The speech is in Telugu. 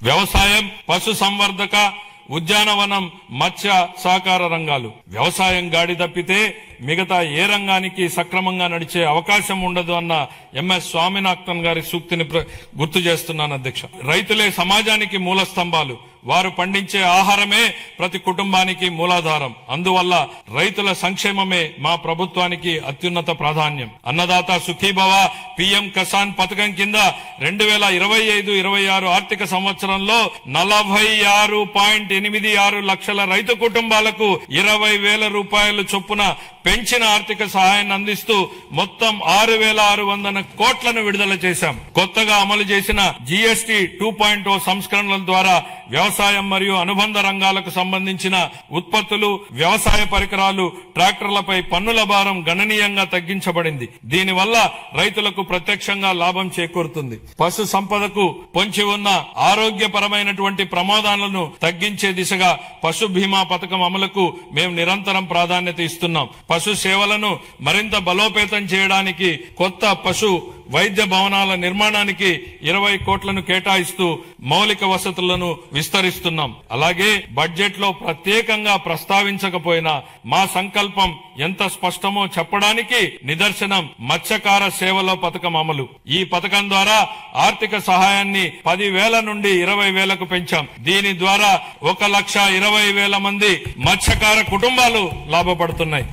వ్యవసాయం, పశు సంవర్ధక, ఉద్యానవనం, మత్స్య సహకార రంగాలు. వ్యవసాయం గాడి తప్పితే మిగతా ఏ రంగానికి సక్రమంగా నడిచే అవకాశం ఉండదు అన్న ఎంఎస్ స్వామినాథన్ గారి సూక్తిని గుర్తు చేస్తున్నాను అధ్యక్ష. రైతులే సమాజానికి మూల స్తంభాలు. వారు పండించే ఆహారమే ప్రతి కుటుంబానికి మూలాధారం. అందువల్ల రైతుల సంక్షేమమే మా ప్రభుత్వానికి అత్యున్నత ప్రాధాన్యం. అన్నదాత సుఖీభవ, పిఎం కిసాన్ పథకం కింద 2025-26 ఆర్థిక సంవత్సరంలో 46.86 లక్షల రైతు కుటుంబాలకు 20,000 రూపాయలు చొప్పున పెంచిన ఆర్థిక సహాయాన్ని అందిస్తూ మొత్తం 6,600 కోట్లను విడుదల చేశాం. కొత్తగా అమలు చేసిన జీఎస్టీ 2.0 సంస్కరణల ద్వారా వ్యవసాయం మరియు అనుబంధ రంగాలకు సంబంధించిన ఉత్పత్తులు, వ్యవసాయ పరికరాలు, ట్రాక్టర్లపై పన్నుల భారం గణనీయంగా తగ్గించబడింది. దీనివల్ల రైతులకు ప్రత్యక్షంగా లాభం చేకూరుతుంది. పశు సంపదకు పొంచి ఉన్న ఆరోగ్యపరమైనటువంటి ప్రమాదాలను తగ్గించే దిశగా పశు బీమా పథకం అమలుకు మేము నిరంతరం ప్రాధాన్యత ఇస్తున్నాం. పశు సేవలను మరింత బలోపేతం చేయడానికి కొత్త పశు వైద్య భవనాల నిర్మాణానికి 20 కోట్లను కేటాయిస్తూ మౌలిక వసతులను విస్తరిస్తున్నాం. అలాగే బడ్జెట్ లో ప్రత్యేకంగా ప్రస్తావించకపోయినా మా సంకల్పం ఎంత స్పష్టమో చెప్పడానికి నిదర్శనం మత్స్యకార సేవల పథకం అమలు. ఈ పథకం ద్వారా ఆర్థిక సహాయాన్ని 10,000 నుండి 20,000కు పెంచాం. దీని ద్వారా 1,20,000 మంది మత్స్యకార కుటుంబాలు లాభపడుతున్నాయి.